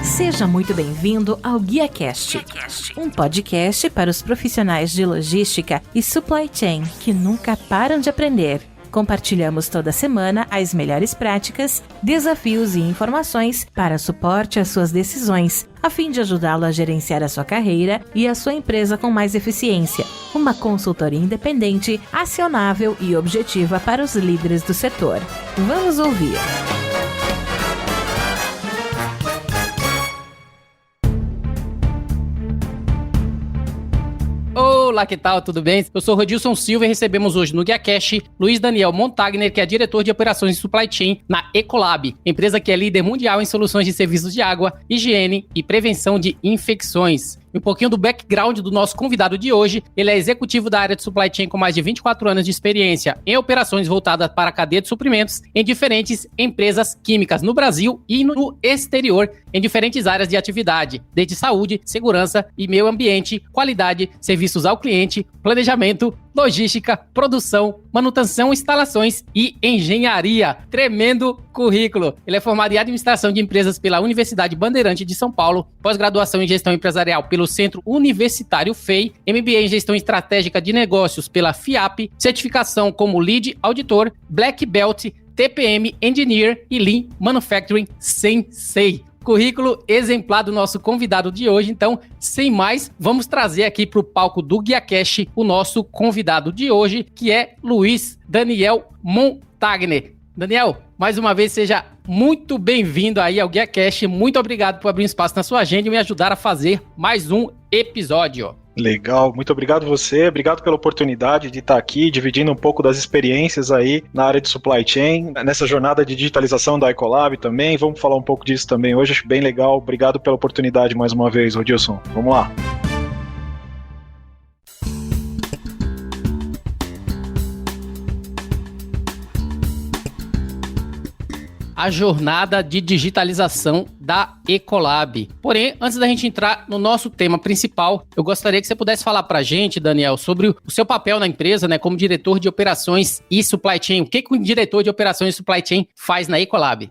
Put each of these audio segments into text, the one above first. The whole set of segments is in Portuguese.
Seja muito bem-vindo ao GuiaCast, um podcast para os profissionais de logística e supply chain que nunca param de aprender. Compartilhamos toda semana as melhores práticas, desafios e informações para suporte às suas decisões, a fim de ajudá-lo a gerenciar a sua carreira e a sua empresa com mais eficiência. Uma consultoria independente, acionável e objetiva para os líderes do setor. Vamos ouvir! Olá, que tal? Tudo bem? Eu sou o Rodilson Silva e recebemos hoje no GuiaCast Luiz Daniel Montagner, que é diretor de operações e supply chain na Ecolab, empresa que é líder mundial em soluções de serviços de água, higiene e prevenção de infecções. Um pouquinho do background do nosso convidado de hoje. Ele é executivo da área de supply chain com mais de 24 anos de experiência em operações voltadas para a cadeia de suprimentos em diferentes empresas químicas no Brasil e no exterior, em diferentes áreas de atividade, desde saúde, segurança e meio ambiente, qualidade, serviços ao cliente, planejamento, logística, produção, manutenção, instalações e engenharia. Tremendo currículo. Ele é formado em administração de empresas pela Universidade Bandeirante de São Paulo, pós-graduação em gestão empresarial pelo Centro Universitário FEI, MBA em gestão estratégica de negócios pela FIAP, certificação como Lead Auditor, Black Belt, TPM Engineer e Lean Manufacturing Sensei. Currículo exemplar do nosso convidado de hoje. Então, sem mais, vamos trazer aqui para o palco do GuiaCast o nosso convidado de hoje, que é Luiz Daniel Montagner. Daniel, mais uma vez, seja muito bem-vindo aí ao GuiaCast. Muito obrigado por abrir um espaço na sua agenda e me ajudar a fazer mais um episódio. Legal, muito obrigado você, obrigado pela oportunidade de estar aqui, dividindo um pouco das experiências aí na área de supply chain, nessa jornada de digitalização da Ecolab também, vamos falar um pouco disso também hoje, acho bem legal, obrigado pela oportunidade mais uma vez, Rodilson, vamos lá. A jornada de digitalização da Ecolab. Porém, antes da gente entrar no nosso tema principal, eu gostaria que você pudesse falar pra gente, Daniel, sobre o seu papel na empresa, né, como diretor de operações e supply chain. O que o diretor de operações e supply chain faz na Ecolab?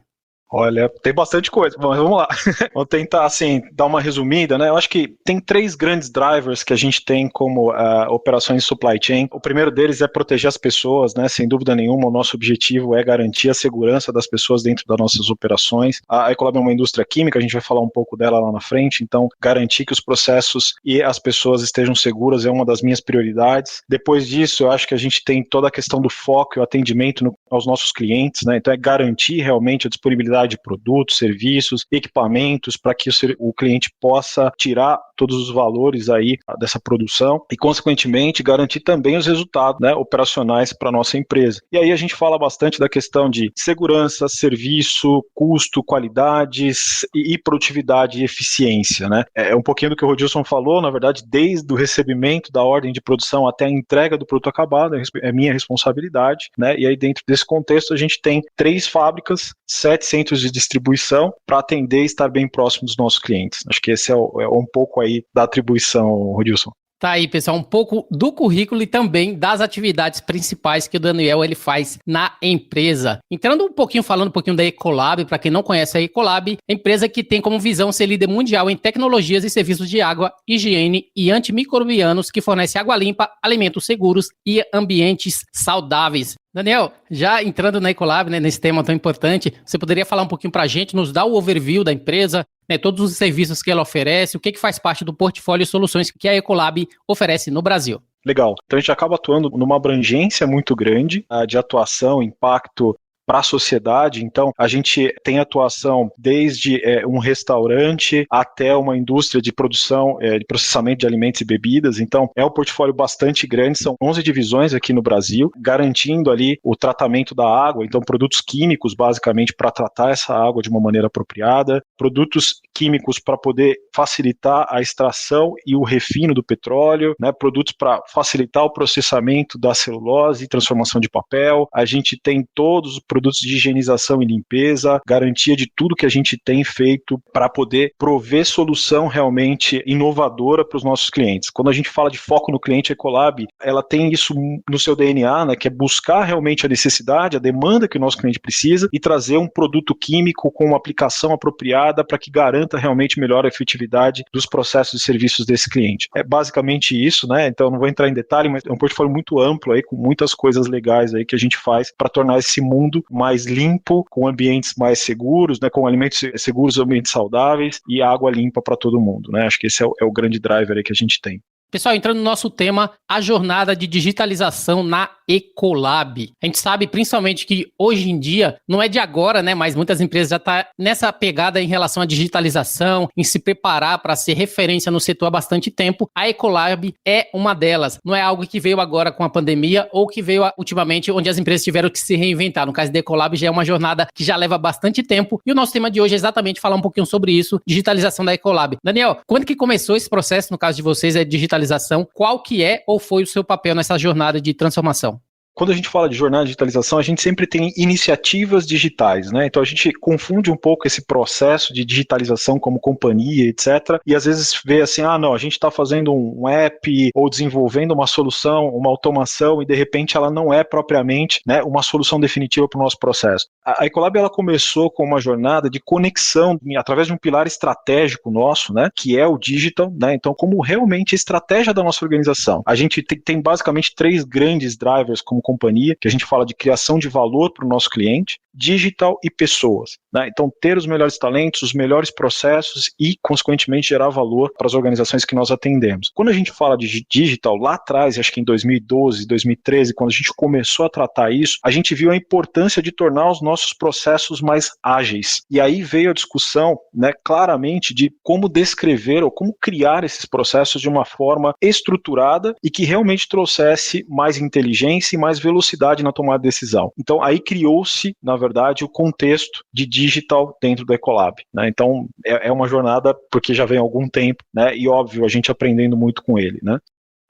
Olha, tem bastante coisa, mas vamos lá. Vamos tentar, assim, dar uma resumida, né? Eu acho que tem 3 grandes drivers que a gente tem como operações de supply chain. O primeiro deles é proteger as pessoas, né? Sem dúvida nenhuma, o nosso objetivo é garantir a segurança das pessoas dentro das nossas operações. A Ecolab é uma indústria química, a gente vai falar um pouco dela lá na frente, então garantir que os processos e as pessoas estejam seguras é uma das minhas prioridades. Depois disso, eu acho que a gente tem toda a questão do foco e o atendimento aos nossos clientes, né? Então é garantir realmente a disponibilidade de produtos, serviços, equipamentos, para que o cliente possa tirar todos os valores aí dessa produção e, consequentemente, garantir também os resultados, né, operacionais para a nossa empresa. E aí a gente fala bastante da questão de segurança, serviço, custo, qualidades e produtividade e eficiência, né? É um pouquinho do que o Rodilson falou, na verdade, desde o recebimento da ordem de produção até a entrega do produto acabado, é minha responsabilidade, né? E aí dentro desse contexto a gente tem 3 fábricas, 7 centros de distribuição para atender e estar bem próximo dos nossos clientes. Acho que esse é um pouco aí da atribuição, Rodilson. Tá aí, pessoal, um pouco do currículo e também das atividades principais que o Daniel ele faz na empresa. Entrando falando um pouquinho da Ecolab, para quem não conhece a Ecolab, empresa que tem como visão ser líder mundial em tecnologias e serviços de água, higiene e antimicrobianos, que fornece água limpa, alimentos seguros e ambientes saudáveis. Daniel, já entrando na Ecolab, né, nesse tema tão importante, você poderia falar um pouquinho para a gente, nos dar o overview da empresa, né, todos os serviços que ela oferece, o que faz parte do portfólio e soluções que a Ecolab oferece no Brasil? Legal. Então a gente acaba atuando numa abrangência muito grande de atuação, impacto para a sociedade. Então, a gente tem atuação desde um restaurante até uma indústria de produção, de processamento de alimentos e bebidas. Então, é um portfólio bastante grande, são 11 divisões aqui no Brasil, garantindo ali o tratamento da água, então produtos químicos, basicamente, para tratar essa água de uma maneira apropriada, produtos químicos para poder facilitar a extração e o refino do petróleo, né, produtos para facilitar o processamento da celulose e transformação de papel. A gente tem todos os produtos de higienização e limpeza, garantia de tudo que a gente tem feito para poder prover solução realmente inovadora para os nossos clientes. Quando a gente fala de foco no cliente, a Ecolab, ela tem isso no seu DNA, né, que é buscar realmente a necessidade, a demanda que o nosso cliente precisa e trazer um produto químico com uma aplicação apropriada para que garanta realmente melhor a efetividade dos processos e serviços desse cliente. É basicamente isso, né? Então não vou entrar em detalhe, mas é um portfólio muito amplo aí, com muitas coisas legais aí que a gente faz para tornar esse mundo mais limpo, com ambientes mais seguros, né, com alimentos seguros, ambientes saudáveis e água limpa para todo mundo, né? Acho que esse é o grande driver aí que a gente tem. Pessoal, entrando no nosso tema, a jornada de digitalização na Ecolab. A gente sabe principalmente que hoje em dia, não é de agora, né, mas muitas empresas já estão nessa pegada em relação à digitalização, em se preparar para ser referência no setor há bastante tempo. A Ecolab é uma delas. Não é algo que veio agora com a pandemia ou que veio ultimamente onde as empresas tiveram que se reinventar. No caso da Ecolab já é uma jornada que já leva bastante tempo. E o nosso tema de hoje é exatamente falar um pouquinho sobre isso, digitalização da Ecolab. Daniel, quando que começou esse processo, no caso de vocês, é digitalização? Qual que é ou foi o seu papel nessa jornada de transformação? Quando a gente fala de jornada de digitalização, a gente sempre tem iniciativas digitais, né? Então a gente confunde um pouco esse processo de digitalização como companhia, etc. E às vezes vê assim, não, a gente está fazendo um app ou desenvolvendo uma solução, uma automação e de repente ela não é propriamente, né, uma solução definitiva para o nosso processo. A Ecolab ela começou com uma jornada de conexão através de um pilar estratégico nosso, né, que é o digital, né? Então como realmente a estratégia da nossa organização. A gente tem basicamente 3 grandes drivers como companhia, que a gente fala de criação de valor para o nosso cliente, digital e pessoas, né? Então, ter os melhores talentos, os melhores processos e, consequentemente, gerar valor para as organizações que nós atendemos. Quando a gente fala de digital, lá atrás, acho que em 2012, 2013, quando a gente começou a tratar isso, a gente viu a importância de tornar os nossos processos mais ágeis. E aí veio a discussão, né, claramente de como descrever ou como criar esses processos de uma forma estruturada e que realmente trouxesse mais inteligência e mais velocidade na tomada de decisão. Então, aí criou-se, na verdade, o contexto de digital dentro da Ecolab, né? Então, é uma jornada porque já vem há algum tempo, né? E, óbvio, a gente aprendendo muito com ele, né?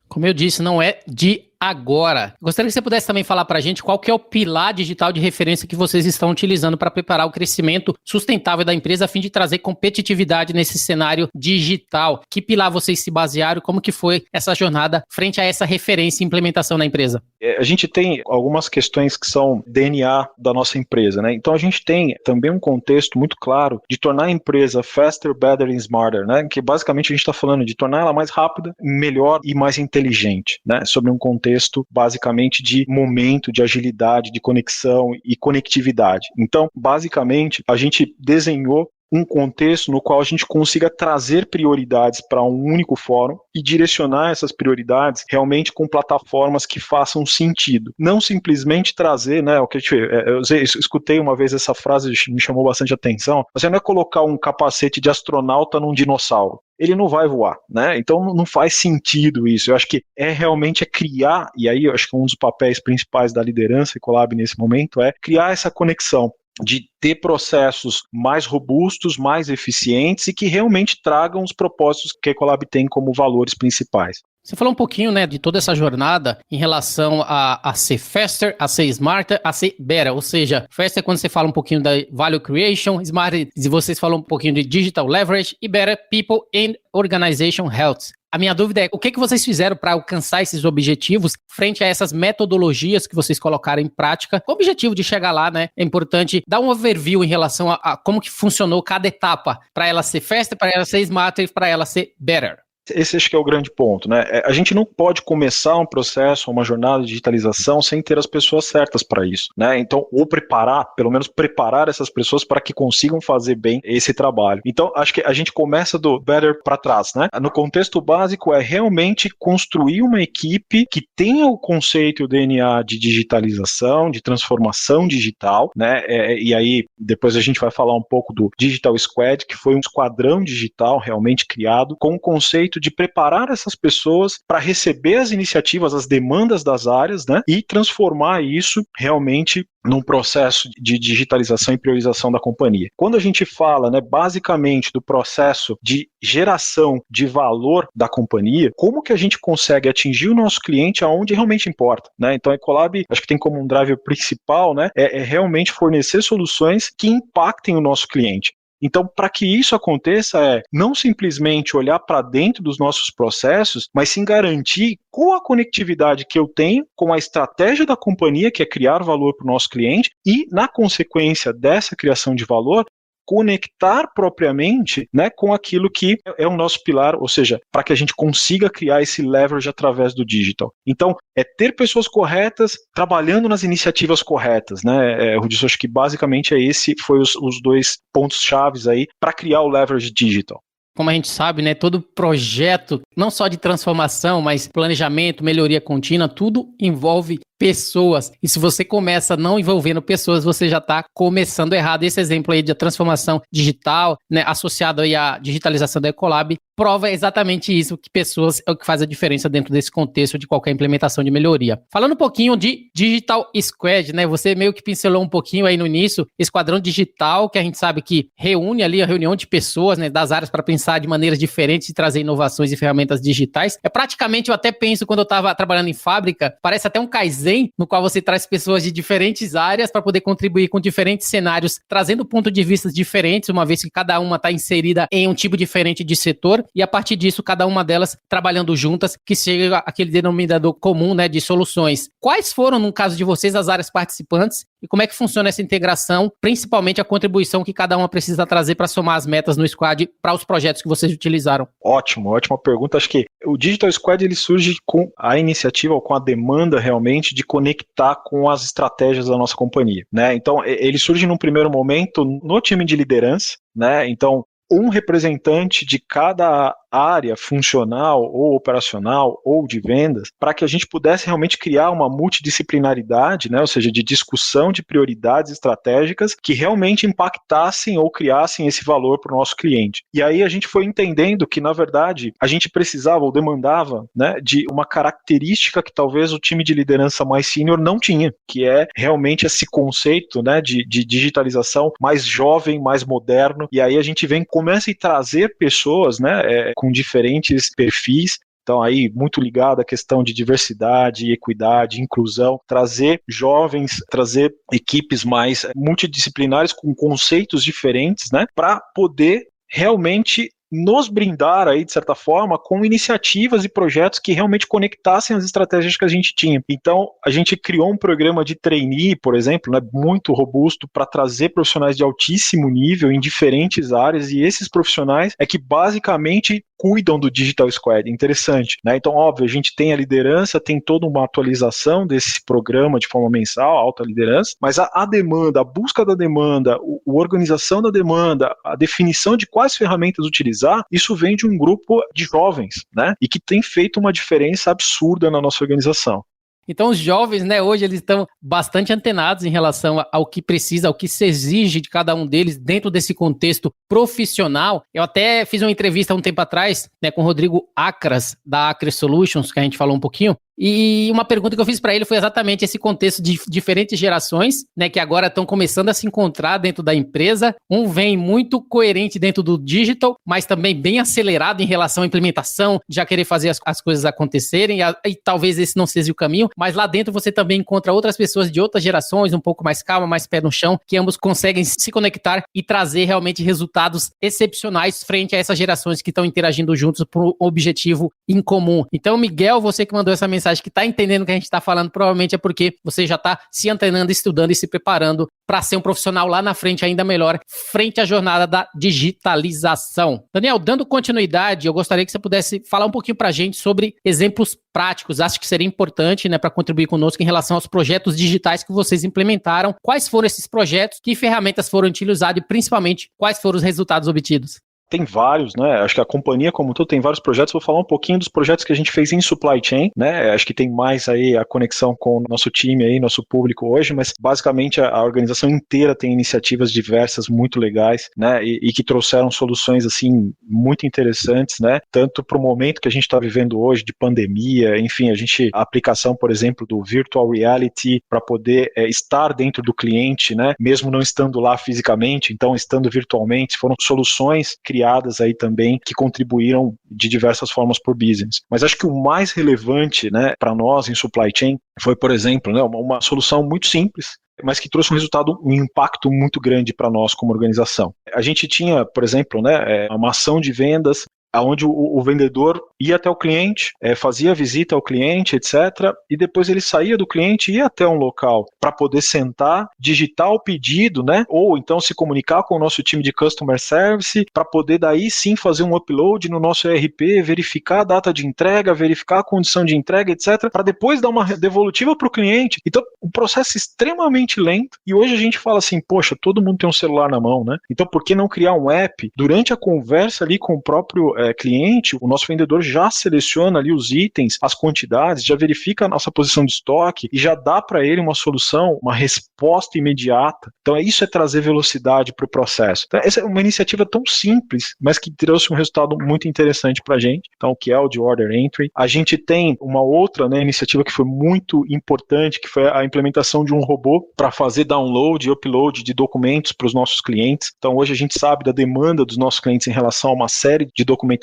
Como eu disse, não é de agora. Gostaria que você pudesse também falar para a gente qual que é o pilar digital de referência que vocês estão utilizando para preparar o crescimento sustentável da empresa a fim de trazer competitividade nesse cenário digital. Que pilar vocês se basearam e como que foi essa jornada frente a essa referência e implementação na empresa? A gente tem algumas questões que são DNA da nossa empresa, né? Então a gente tem também um contexto muito claro de tornar a empresa faster, better and smarter, né? Que basicamente a gente está falando de tornar ela mais rápida, melhor e mais inteligente, né? Sobre um contexto basicamente de momento, de agilidade, de conexão e conectividade. Então, basicamente, a gente desenhou um contexto no qual a gente consiga trazer prioridades para um único fórum e direcionar essas prioridades realmente com plataformas que façam sentido. Não simplesmente trazer, né, o que eu escutei uma vez essa frase, me chamou bastante atenção, você não é colocar um capacete de astronauta num dinossauro. Ele não vai voar, né? Então não faz sentido isso. Eu acho que realmente criar, e aí eu acho que um dos papéis principais da liderança Ecolab nesse momento é criar essa conexão de ter processos mais robustos, mais eficientes e que realmente tragam os propósitos que a Ecolab tem como valores principais. Você falou um pouquinho, né, de toda essa jornada em relação a ser faster, a ser smarter, a ser better. Ou seja, faster é quando você fala um pouquinho da value creation, smart, e vocês falam um pouquinho de digital leverage e better people and organization health. A minha dúvida é, o que vocês fizeram para alcançar esses objetivos frente a essas metodologias que vocês colocaram em prática? Com o objetivo de chegar lá, né? É importante dar um overview em relação a como que funcionou cada etapa para ela ser faster, para ela ser smarter e para ela ser better. Esse acho que é o grande ponto, né? A gente não pode começar um processo, uma jornada de digitalização sem ter as pessoas certas para isso, né? Então, ou pelo menos preparar essas pessoas para que consigam fazer bem esse trabalho. Então, acho que a gente começa do better para trás, né? No contexto básico é realmente construir uma equipe que tenha o conceito e o DNA de digitalização, de transformação digital, né? E aí, depois a gente vai falar um pouco do Digital Squad, que foi um esquadrão digital realmente criado com o conceito intuito de preparar essas pessoas para receber as iniciativas, as demandas das áreas, né, e transformar isso realmente num processo de digitalização e priorização da companhia. Quando a gente fala, né, basicamente do processo de geração de valor da companhia, como que a gente consegue atingir o nosso cliente aonde realmente importa, né? Então a Ecolab, acho que tem como um driver principal, né, é realmente fornecer soluções que impactem o nosso cliente. Então, para que isso aconteça, não simplesmente olhar para dentro dos nossos processos, mas sim garantir com a conectividade que eu tenho, com a estratégia da companhia, que é criar valor para o nosso cliente, e, na consequência dessa criação de valor, conectar propriamente, né, com aquilo que é o nosso pilar, ou seja, para que a gente consiga criar esse leverage através do digital. Então, é ter pessoas corretas trabalhando nas iniciativas corretas, né, Rudisson, acho que basicamente foi os dois pontos chaves aí para criar o leverage digital. Como a gente sabe, né, todo projeto, não só de transformação, mas planejamento, melhoria contínua, tudo envolve pessoas. E se você começa não envolvendo pessoas, você já está começando errado. Esse exemplo aí de transformação digital, né, associado aí à digitalização da Ecolab, prova exatamente isso, que pessoas é o que faz a diferença dentro desse contexto de qualquer implementação de melhoria. Falando um pouquinho de Digital Squad, né, você meio que pincelou um pouquinho aí no início, esquadrão digital, que a gente sabe que reúne ali a reunião de pessoas, né, das áreas para pensar de maneiras diferentes e trazer inovações e ferramentas digitais. Praticamente, eu até penso, quando eu estava trabalhando em fábrica, parece até um Kaizen, no qual você traz pessoas de diferentes áreas para poder contribuir com diferentes cenários, trazendo pontos de vista diferentes, uma vez que cada uma está inserida em um tipo diferente de setor, e a partir disso, cada uma delas trabalhando juntas, que chega aquele denominador comum, né, de soluções. Quais foram, no caso de vocês, as áreas participantes e como é que funciona essa integração, principalmente a contribuição que cada uma precisa trazer para somar as metas no Squad para os projetos que vocês utilizaram? Ótima pergunta. Acho que o Digital Squad ele surge com a iniciativa ou com a demanda realmente de conectar com as estratégias da nossa companhia, né? Então, ele surge num primeiro momento no time de liderança, né? Então, um representante de cada área funcional ou operacional ou de vendas, para que a gente pudesse realmente criar uma multidisciplinaridade, né, ou seja, de discussão de prioridades estratégicas que realmente impactassem ou criassem esse valor para o nosso cliente. E aí a gente foi entendendo que, na verdade, a gente precisava ou demandava, né, de uma característica que talvez o time de liderança mais sênior não tinha, que é realmente esse conceito, né, de digitalização mais jovem, mais moderno, e aí a gente começa a trazer pessoas, né, com diferentes perfis. Então, aí, muito ligado à questão de diversidade, equidade, inclusão, trazer jovens, trazer equipes mais multidisciplinares com conceitos diferentes, né, para poder realmente nos brindar aí, de certa forma, com iniciativas e projetos que realmente conectassem as estratégias que a gente tinha. Então, a gente criou um programa de trainee, por exemplo, né, muito robusto para trazer profissionais de altíssimo nível em diferentes áreas, e esses profissionais é que basicamente cuidam do Digital Squad. Interessante, né? Então, óbvio, a gente tem a liderança, tem toda uma atualização desse programa de forma mensal, alta liderança, mas a demanda, a busca da demanda, a organização da demanda, a definição de quais ferramentas utilizar, isso vem de um grupo de jovens, né? E que tem feito uma diferença absurda na nossa organização. Então os jovens, né, hoje eles estão bastante antenados em relação ao que precisa, ao que se exige de cada um deles dentro desse contexto profissional. Eu até fiz uma entrevista há um tempo atrás, né, com o Rodrigo Acras, da Acres Solutions, que a gente falou um pouquinho, e uma pergunta que eu fiz para ele foi exatamente esse contexto de diferentes gerações, né, que agora estão começando a se encontrar dentro da empresa. Um vem muito coerente dentro do digital, mas também bem acelerado em relação à implementação, já querer fazer as coisas acontecerem, e talvez esse não seja o caminho, mas lá dentro você também encontra outras pessoas de outras gerações, um pouco mais calma, mais pé no chão, que ambos conseguem se conectar e trazer realmente resultados excepcionais frente a essas gerações que estão interagindo juntos por um objetivo em comum. Então, Miguel, você que mandou essa mensagem, que está entendendo o que a gente está falando, provavelmente é porque você já está se antenando, estudando e se preparando para ser um profissional lá na frente ainda melhor, frente à jornada da digitalização. Daniel, dando continuidade, eu gostaria que você pudesse falar um pouquinho para a gente sobre exemplos práticos. Acho que seria importante, né, para contribuir conosco em relação aos projetos digitais que vocês implementaram. Quais foram esses projetos, que ferramentas foram utilizadas e, principalmente, quais foram os resultados obtidos? tem vários, né? Acho que a companhia como um todo tem vários projetos. Vou falar um pouquinho dos projetos que a gente fez em supply chain, né? Acho que tem mais aí a conexão com o nosso time aí, nosso público hoje, mas basicamente a organização inteira tem iniciativas diversas muito legais, né? E que trouxeram soluções assim muito interessantes, né? Tanto para o momento que a gente está vivendo hoje de pandemia, enfim, a aplicação, por exemplo, do virtual reality para poder estar dentro do cliente, né? Mesmo não estando lá fisicamente, então estando virtualmente, foram soluções criadas aí também que contribuíram de diversas formas por business. Mas acho que o mais relevante, né, para nós em supply chain foi, por exemplo, né, uma solução muito simples, mas que trouxe um impacto muito grande para nós como organização. A gente tinha, por exemplo, né, uma ação de vendas onde o vendedor ia até o cliente, fazia a visita ao cliente, etc., e depois ele saía do cliente e ia até um local para poder sentar, digitar o pedido, né? Ou então se comunicar com o nosso time de Customer Service para poder daí sim fazer um upload no nosso ERP, verificar a data de entrega, verificar a condição de entrega, etc., para depois dar uma devolutiva para o cliente. Então, um processo extremamente lento, e hoje a gente fala assim, poxa, todo mundo tem um celular na mão, né? Então, por que não criar um app? Durante a conversa ali com o próprio cliente, o nosso vendedor já seleciona ali os itens, as quantidades, já verifica a nossa posição de estoque e já dá para ele uma solução, uma resposta imediata. Então, isso é trazer velocidade para o processo. Então, essa é uma iniciativa tão simples, mas que trouxe um resultado muito interessante para a gente. Então, que é o de Order Entry. A gente tem uma outra, né, iniciativa que foi muito importante, que foi a implementação de um robô para fazer download e upload de documentos para os nossos clientes. Então, hoje a gente sabe da demanda dos nossos clientes em relação a uma série de documentações,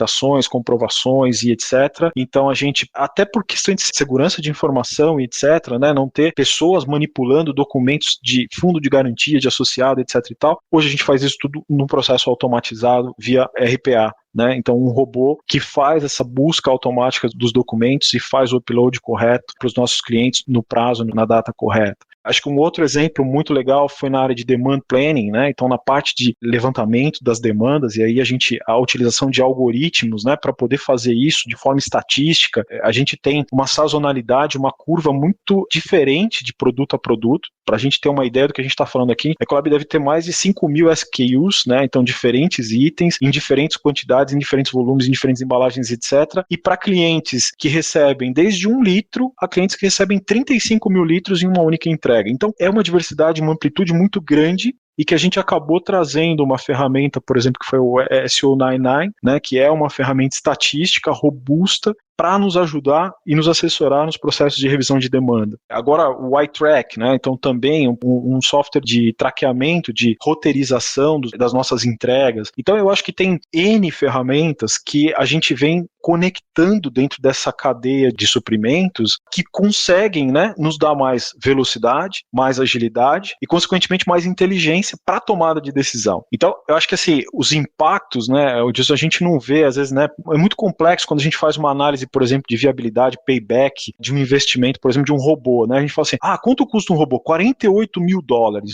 comprovações e etc. Então, a gente, até por questão de segurança de informação e etc., né, não ter pessoas manipulando documentos de fundo de garantia, de associado, etc. e tal, hoje a gente faz isso tudo num processo automatizado via RPA. Né? Então, um robô que faz essa busca automática dos documentos e faz o upload correto para os nossos clientes no prazo, na data correta. Acho que um outro exemplo muito legal foi na área de demand planning, né? Então, na parte de levantamento das demandas, e aí a utilização de algoritmos, né, para poder fazer isso de forma estatística, a gente tem uma sazonalidade, uma curva muito diferente de produto a produto. Para a gente ter uma ideia do que a gente está falando aqui, a Ecolab deve ter mais de 5.000 SKUs, né? Então, diferentes itens, em diferentes quantidades, em diferentes volumes, em diferentes embalagens, etc. E para clientes que recebem desde 1 litro a clientes que recebem 35 mil litros em uma única entrega. Então, é uma diversidade, uma amplitude muito grande e que a gente acabou trazendo uma ferramenta, por exemplo, que foi o SO99, né, que é uma ferramenta estatística robusta para nos ajudar e nos assessorar nos processos de revisão de demanda. Agora, o iTrack, né, então também um software de traqueamento, de roteirização das nossas entregas. Então, eu acho que tem N ferramentas que a gente vem conectando dentro dessa cadeia de suprimentos que conseguem, né, nos dar mais velocidade, mais agilidade e, consequentemente, mais inteligência para a tomada de decisão. Então, eu acho que assim, os impactos, né, disso a gente não vê, às vezes, né, é muito complexo quando a gente faz uma análise, por exemplo, de viabilidade, payback, de um investimento, por exemplo, de um robô, né, a gente fala assim, quanto custa um robô? $48 mil.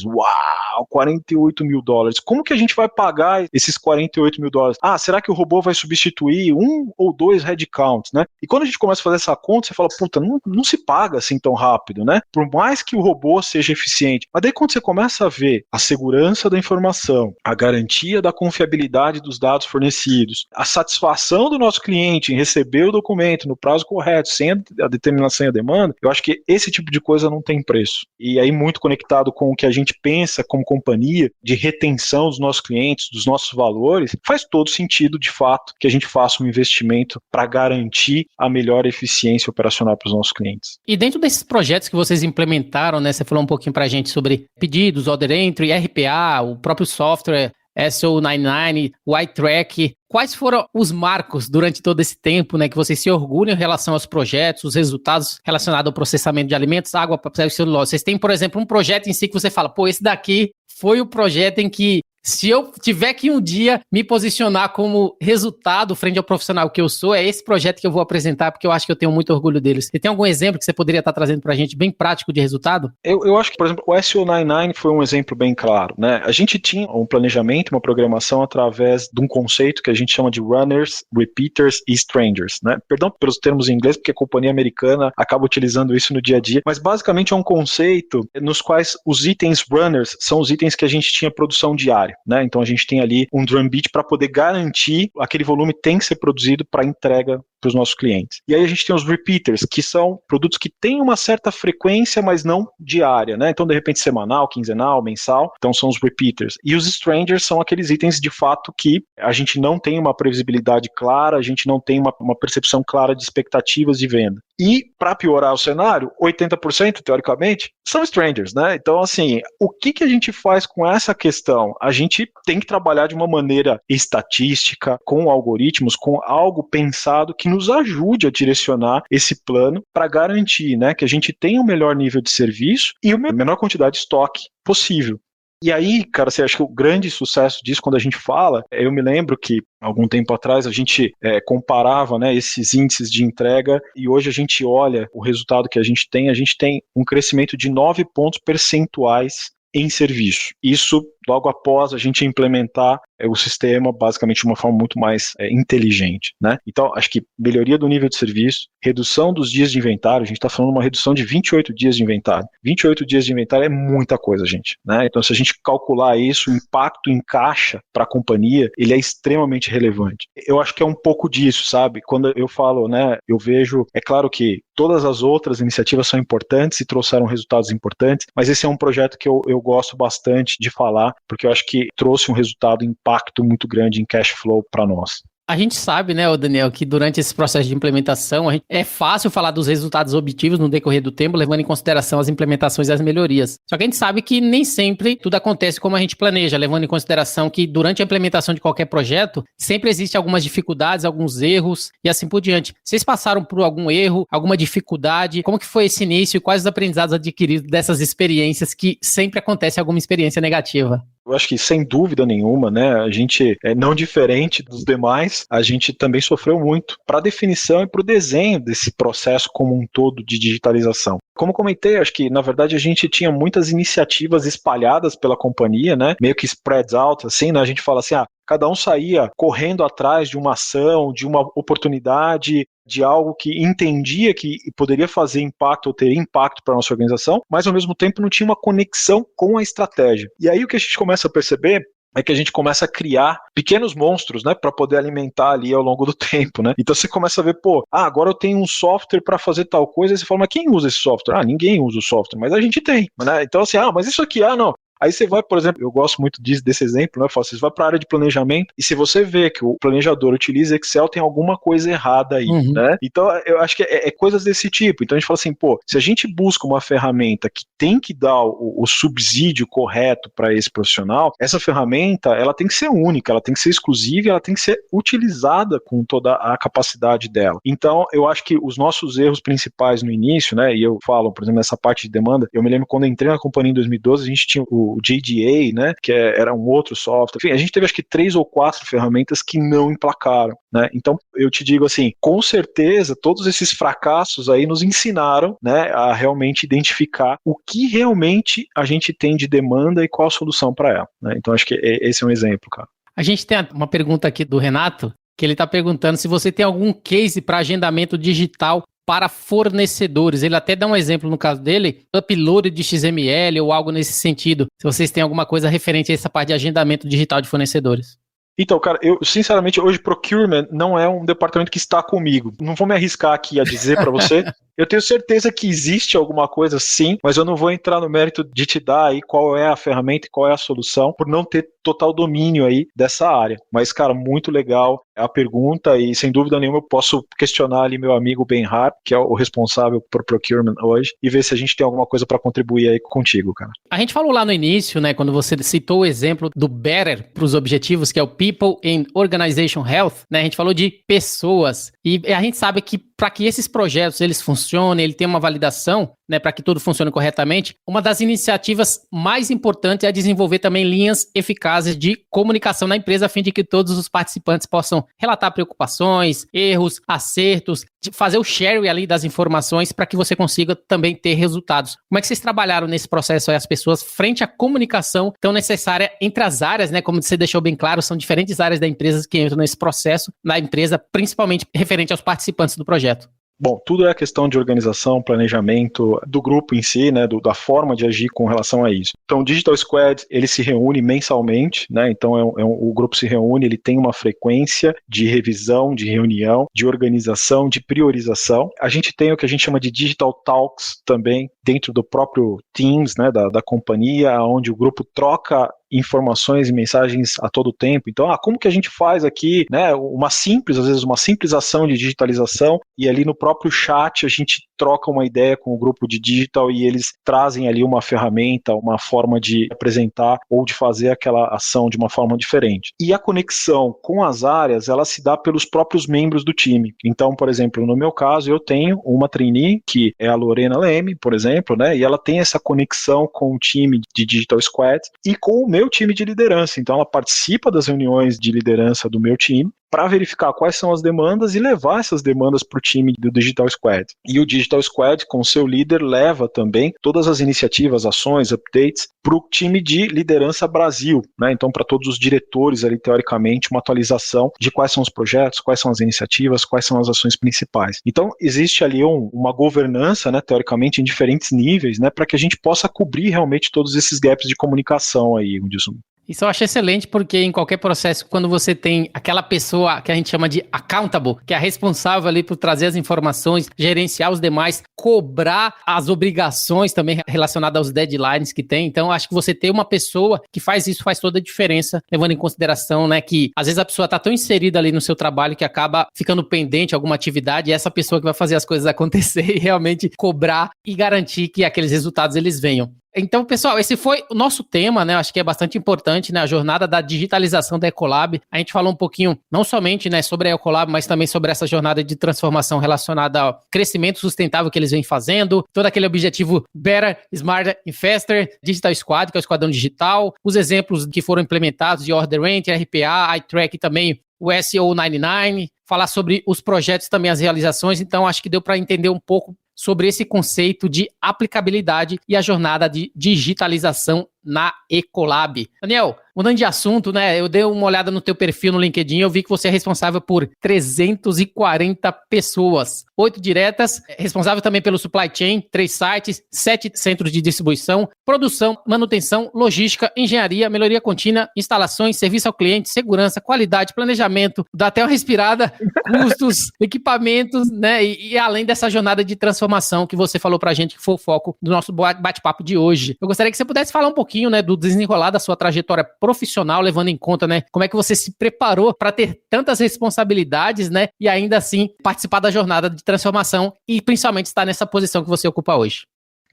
Uau, $48 mil. Como que a gente vai pagar esses $48 mil? Será que o robô vai substituir 1 ou 2 headcounts, né? E quando a gente começa a fazer essa conta, você fala, puta, não se paga assim tão rápido, né? Por mais que o robô seja eficiente. Mas daí quando você começa a ver a segurança da informação, a garantia da confiabilidade dos dados fornecidos, a satisfação do nosso cliente em receber o documento no prazo correto, sem a determinação e a demanda, eu acho que esse tipo de coisa não tem preço. E aí muito conectado com o que a gente pensa como companhia de retenção dos nossos clientes, dos nossos valores, faz todo sentido, de fato, que a gente faça um investimento para garantir a melhor eficiência operacional para os nossos clientes. E dentro desses projetos que vocês implementaram, né, você falou um pouquinho para a gente sobre pedidos, Order Entry, RPA, o próprio software SO99, o iTrack. Quais foram os marcos durante todo esse tempo, né, que vocês se orgulham em relação aos projetos, os resultados relacionados ao processamento de alimentos, água, papel e celulose? Vocês têm, por exemplo, um projeto em si que você fala, esse daqui foi o projeto em que, se eu tiver que um dia me posicionar como resultado frente ao profissional que eu sou, é esse projeto que eu vou apresentar, porque eu acho que eu tenho muito orgulho deles. Você tem algum exemplo que você poderia estar trazendo para a gente, bem prático de resultado? Eu acho que, por exemplo, o SO99 foi um exemplo bem claro, né? A gente tinha um planejamento, uma programação através de um conceito que a gente chama de runners, repeaters e strangers, né? Perdão pelos termos em inglês, porque a companhia americana acaba utilizando isso no dia a dia, mas basicamente é um conceito nos quais os itens runners são os itens que a gente tinha produção diária. né? Então a gente tem ali um drum beat para poder garantir aquele volume tem que ser produzido para entrega para os nossos clientes. E aí a gente tem os repeaters, que são produtos que têm uma certa frequência, mas não diária, né? Então, de repente, semanal, quinzenal, mensal, então são os repeaters. E os strangers são aqueles itens, de fato, que a gente não tem uma previsibilidade clara, a gente não tem uma percepção clara de expectativas de venda. E, para piorar o cenário, 80%, teoricamente, são strangers, né? Então, assim, o que a gente faz com essa questão? A gente tem que trabalhar de uma maneira estatística, com algoritmos, com algo pensado que nos ajude a direcionar esse plano para garantir, né, que a gente tenha o melhor nível de serviço e a menor quantidade de estoque possível. E aí, cara, você acha que o grande sucesso disso, quando a gente fala, eu me lembro que algum tempo atrás a gente comparava, né, esses índices de entrega e hoje a gente olha o resultado que a gente tem um crescimento de 9 pontos percentuais em serviço. Isso logo após a gente implementar o sistema, basicamente de uma forma muito mais inteligente, né? Então, acho que melhoria do nível de serviço, redução dos dias de inventário, a gente está falando de uma redução de 28 dias de inventário. 28 dias de inventário é muita coisa, gente, né? Então, se a gente calcular isso, o impacto em caixa para a companhia, ele é extremamente relevante. Eu acho que é um pouco disso, sabe? Quando eu falo, né, eu vejo, é claro que todas as outras iniciativas são importantes e trouxeram resultados importantes, mas esse é um projeto que eu gosto bastante de falar, porque eu acho que trouxe um resultado, impacto muito grande em cash flow para nós. A gente sabe, né, Daniel, que durante esse processo de implementação, é fácil falar dos resultados obtidos no decorrer do tempo, levando em consideração as implementações e as melhorias. Só que a gente sabe que nem sempre tudo acontece como a gente planeja, levando em consideração que durante a implementação de qualquer projeto, sempre existem algumas dificuldades, alguns erros e assim por diante. Vocês passaram por algum erro, alguma dificuldade? Como que foi esse início e quais os aprendizados adquiridos dessas experiências que sempre acontece alguma experiência negativa? Eu acho que, sem dúvida nenhuma, né, a gente, não diferente dos demais, a gente também sofreu muito para a definição e para o desenho desse processo como um todo de digitalização. Como comentei, acho que, na verdade, a gente tinha muitas iniciativas espalhadas pela companhia, né, meio que spreads out, assim, né, a gente fala assim, cada um saía correndo atrás de uma ação, de uma oportunidade, de algo que entendia que poderia fazer impacto ou ter impacto para a nossa organização, mas ao mesmo tempo não tinha uma conexão com a estratégia. E aí o que a gente começa a perceber é que a gente começa a criar pequenos monstros, né, para poder alimentar ali ao longo do tempo, né? Então você começa a ver, agora eu tenho um software para fazer tal coisa, e você fala, mas quem usa esse software? Ninguém usa o software, mas a gente tem, né? Então assim, mas isso aqui, não. Aí você vai, por exemplo, eu gosto muito desse exemplo, né? Você vai para a área de planejamento e se você vê que o planejador utiliza Excel, tem alguma coisa errada aí, né? Então, eu acho que é coisas desse tipo. Então, a gente fala assim, se a gente busca uma ferramenta que tem que dar o subsídio correto para esse profissional, essa ferramenta, ela tem que ser única, ela tem que ser exclusiva, ela tem que ser utilizada com toda a capacidade dela. Então, eu acho que os nossos erros principais no início, né? E eu falo, por exemplo, nessa parte de demanda, eu me lembro quando eu entrei na companhia em 2012, a gente tinha o JDA, né, que era um outro software. Enfim, a gente teve acho que 3 ou 4 ferramentas que não emplacaram, né? Então, eu te digo assim, com certeza, todos esses fracassos aí nos ensinaram, né, a realmente identificar o que realmente a gente tem de demanda e qual a solução para ela, né? Então, acho que esse é um exemplo, cara. A gente tem uma pergunta aqui do Renato, que ele está perguntando se você tem algum case para agendamento digital para fornecedores. Ele até dá um exemplo no caso dele, upload de XML ou algo nesse sentido. Se vocês têm alguma coisa referente a essa parte de agendamento digital de fornecedores. Então, cara, eu sinceramente hoje procurement não é um departamento que está comigo. Não vou me arriscar aqui a dizer para você. Eu tenho certeza que existe alguma coisa sim, mas eu não vou entrar no mérito de te dar aí qual é a ferramenta e qual é a solução, por não ter total domínio aí dessa área. Mas, cara, muito legal a pergunta e, sem dúvida nenhuma, eu posso questionar ali meu amigo Benhar, que é o responsável por procurement hoje, e ver se a gente tem alguma coisa para contribuir aí contigo, cara. A gente falou lá no início, né, quando você citou o exemplo do Better para os objetivos, que é o People in Organization Health, né, a gente falou de pessoas, e a gente sabe que para que esses projetos eles funcionem, ele tem uma validação, né, para que tudo funcione corretamente, uma das iniciativas mais importantes é desenvolver também linhas eficazes de comunicação na empresa, a fim de que todos os participantes possam relatar preocupações, erros, acertos, fazer o sharing ali das informações para que você consiga também ter resultados. Como é que vocês trabalharam nesse processo aí, as pessoas, frente à comunicação tão necessária entre as áreas, né, como você deixou bem claro, são diferentes áreas da empresa que entram nesse processo, na empresa, principalmente referente aos participantes do projeto. Bom, tudo é questão de organização, planejamento do grupo em si, né, da forma de agir com relação a isso. Então, o Digital Squad, ele se reúne mensalmente, né, então o grupo se reúne, ele tem uma frequência de revisão, de reunião, de organização, de priorização. A gente tem o que a gente chama de Digital Talks também, dentro do próprio Teams, né, da companhia, onde o grupo troca informações e mensagens a todo tempo. Então, como que a gente faz aqui, né, às vezes uma simples ação de digitalização, e ali no próprio chat a gente troca uma ideia com o grupo de digital e eles trazem ali uma ferramenta, uma forma de apresentar ou de fazer aquela ação de uma forma diferente. E a conexão com as áreas, ela se dá pelos próprios membros do time. Então, por exemplo, no meu caso, eu tenho uma trainee, que é a Lorena Leme, por exemplo, né, e ela tem essa conexão com o time de Digital Squad e com o meu time de liderança. Então, ela participa das reuniões de liderança do meu time para verificar quais são as demandas e levar essas demandas para o time do Digital Squad. E o Digital Squad, com seu líder, leva também todas as iniciativas, ações, updates para o time de liderança Brasil, né? Então, para todos os diretores ali, teoricamente, uma atualização de quais são os projetos, quais são as iniciativas, quais são as ações principais. Então, existe ali uma governança, né, teoricamente, em diferentes níveis, né, para que a gente possa cobrir realmente todos esses gaps de comunicação aí, Wilson. Isso eu acho excelente, porque em qualquer processo, quando você tem aquela pessoa que a gente chama de accountable, que é a responsável ali por trazer as informações, gerenciar os demais, cobrar as obrigações também relacionadas aos deadlines que tem. Então, acho que você ter uma pessoa que faz isso faz toda a diferença, levando em consideração, né, que às vezes a pessoa está tão inserida ali no seu trabalho que acaba ficando pendente alguma atividade, e essa pessoa que vai fazer as coisas acontecer e realmente cobrar e garantir que aqueles resultados eles venham. Então, pessoal, esse foi o nosso tema, né? Acho que é bastante importante, né? A jornada da digitalização da Ecolab. A gente falou um pouquinho, não somente, né, sobre a Ecolab, mas também sobre essa jornada de transformação relacionada ao crescimento sustentável que eles vêm fazendo, todo aquele objetivo Better, Smarter and Faster, Digital Squad, que é o Esquadrão Digital, os exemplos que foram implementados de Order Entry, RPA, iTrack e também o SO99, falar sobre os projetos também, as realizações. Então, acho que deu para entender um pouco sobre esse conceito de aplicabilidade e a jornada de digitalização na Ecolab. Daniel, mudando de assunto, né? Eu dei uma olhada no teu perfil no LinkedIn, eu vi que você é responsável por 340 pessoas, 8 diretas, responsável também pelo supply chain, 3 sites, 7 centros de distribuição, produção, manutenção, logística, engenharia, melhoria contínua, instalações, serviço ao cliente, segurança, qualidade, planejamento, dá até uma respirada, custos, equipamentos, né? E além dessa jornada de transformação que você falou pra gente, que foi o foco do nosso bate-papo de hoje. Eu gostaria que você pudesse falar um pouquinho, né, do desenrolar da sua trajetória profissional, levando em conta, né, como é que você se preparou para ter tantas responsabilidades, né, e ainda assim participar da jornada de transformação e principalmente estar nessa posição que você ocupa hoje.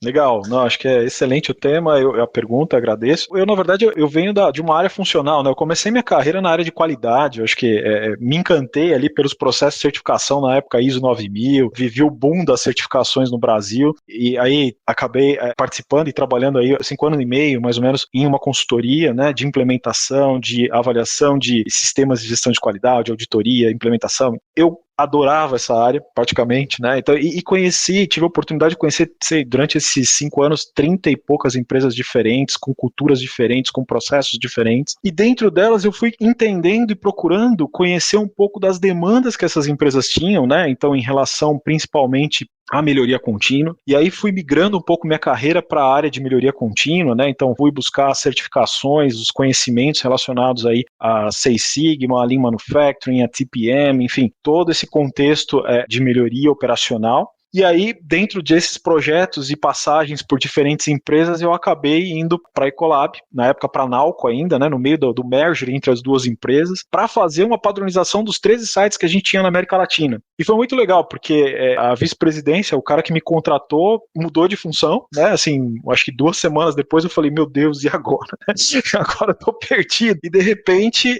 Legal, não, acho que é excelente o tema, a pergunta, agradeço. Eu, na verdade, eu venho de uma área funcional, né? Eu comecei minha carreira na área de qualidade, eu acho que me encantei ali pelos processos de certificação na época ISO 9000, vivi o boom das certificações no Brasil, e aí acabei participando e trabalhando aí 5 anos e meio, mais ou menos, em uma consultoria, né, de implementação, de avaliação de sistemas de gestão de qualidade, auditoria, implementação. Eu adorava essa área, praticamente, né? Então, tive a oportunidade de conhecer, durante esses 5 anos, 30 e poucas empresas diferentes, com culturas diferentes, com processos diferentes. E dentro delas eu fui entendendo e procurando conhecer um pouco das demandas que essas empresas tinham, né? Então, em relação principalmente a melhoria contínua, e aí fui migrando um pouco minha carreira para a área de melhoria contínua, né? Então fui buscar certificações, os conhecimentos relacionados aí a Six Sigma, a Lean Manufacturing, a TPM, enfim, todo esse contexto de melhoria operacional. E aí, dentro desses projetos e passagens por diferentes empresas, eu acabei indo para a Ecolab, na época para a Nalco ainda, né, no meio do merger entre as duas empresas, para fazer uma padronização dos 13 sites que a gente tinha na América Latina. E foi muito legal, porque a vice-presidência, o cara que me contratou, mudou de função, né, assim, acho que 2 semanas depois eu falei, meu Deus, e agora? Agora eu tô perdido. E de repente,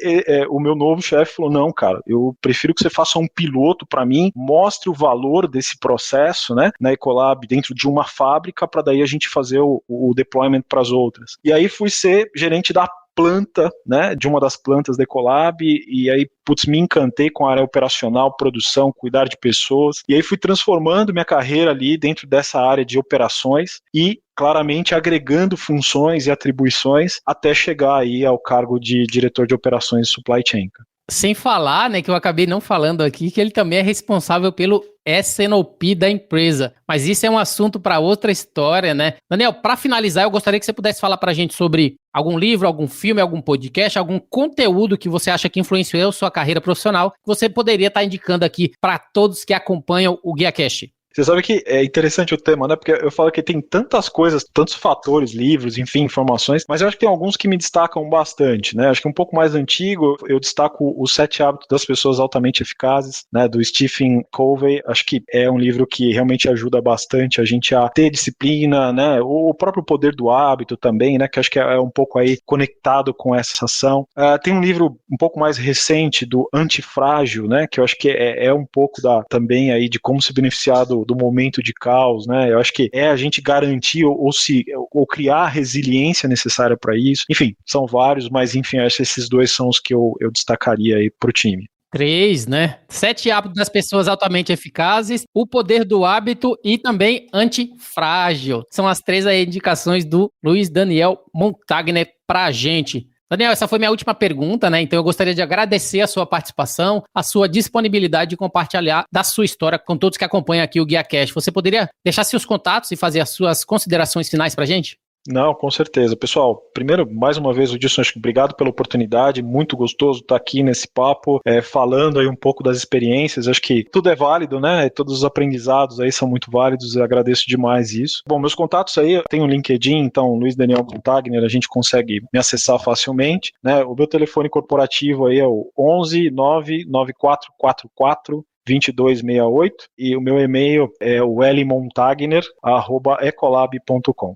o meu novo chefe falou, não, cara, eu prefiro que você faça um piloto para mim, mostre o valor desse processo, né, na Ecolab dentro de uma fábrica para daí a gente fazer o deployment para as outras. E aí fui ser gerente da planta, né, de uma das plantas da Ecolab, e aí, me encantei com a área operacional, produção, cuidar de pessoas, e aí fui transformando minha carreira ali dentro dessa área de operações e claramente agregando funções e atribuições até chegar aí ao cargo de diretor de operações e supply chain. Sem falar, né, que eu acabei não falando aqui, que ele também é responsável pelo S&OP da empresa. Mas isso é um assunto para outra história, né? Daniel, para finalizar, eu gostaria que você pudesse falar para a gente sobre algum livro, algum filme, algum podcast, algum conteúdo que você acha que influenciou a sua carreira profissional, que você poderia estar indicando aqui para todos que acompanham o GuiaCast. Você sabe que é interessante o tema, né? Porque eu falo que tem tantas coisas, tantos fatores, livros, enfim, informações, mas eu acho que tem alguns que me destacam bastante, né? Acho que um pouco mais antigo, eu destaco Os 7 Hábitos das Pessoas Altamente Eficazes, né? Do Stephen Covey. Acho que é um livro que realmente ajuda bastante a gente a ter disciplina, né? O próprio Poder do Hábito também, né? Que acho que é um pouco aí conectado com essa ação. Tem um livro um pouco mais recente do Antifrágil, né? Que eu acho que é um pouco também aí de como se beneficiar do momento de caos, né? Eu acho que é a gente garantir ou criar a resiliência necessária para isso. Enfim, são vários, mas enfim, acho que esses dois são os que eu destacaria aí pro time. 3, né? 7 hábitos das pessoas altamente eficazes, o poder do hábito e também antifrágil. São as 3 aí indicações do Luiz Daniel Montagner pra gente. Daniel, essa foi minha última pergunta, né? Então eu gostaria de agradecer a sua participação, a sua disponibilidade de compartilhar da sua história com todos que acompanham aqui o GuiaCast. Você poderia deixar seus contatos e fazer as suas considerações finais pra gente? Não, com certeza. Pessoal, primeiro, mais uma vez, Odilson, acho que obrigado pela oportunidade, muito gostoso estar aqui nesse papo, falando aí um pouco das experiências, acho que tudo é válido, né, todos os aprendizados aí são muito válidos, eu agradeço demais isso. Bom, meus contatos aí, eu tenho o LinkedIn, então, Luiz Daniel Montagner, a gente consegue me acessar facilmente, né, o meu telefone corporativo aí é o 11 99444 2268 e o meu e-mail é o lmontagner@ecolab.com.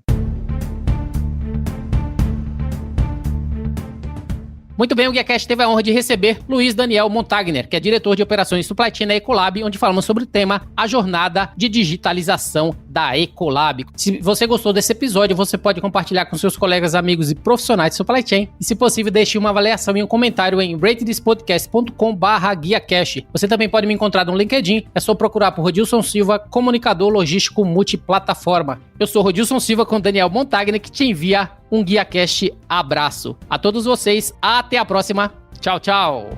Muito bem, o GuiaCast teve a honra de receber Luiz Daniel Montagner, que é diretor de operações de supply chain da Ecolab, onde falamos sobre o tema A Jornada de Digitalização da Ecolab. Se você gostou desse episódio, você pode compartilhar com seus colegas, amigos e profissionais de supply chain. E se possível, deixe uma avaliação e um comentário em ratethispodcast.com/GuiaCast. Você também pode me encontrar no LinkedIn, é só procurar por Rodilson Silva, comunicador logístico multiplataforma. Eu sou Rodilson Silva com Daniel Montagner, que te envia um GuiaCast abraço. A todos vocês, até a próxima. Tchau, tchau.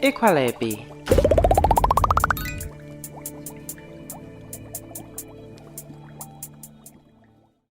Ecolab.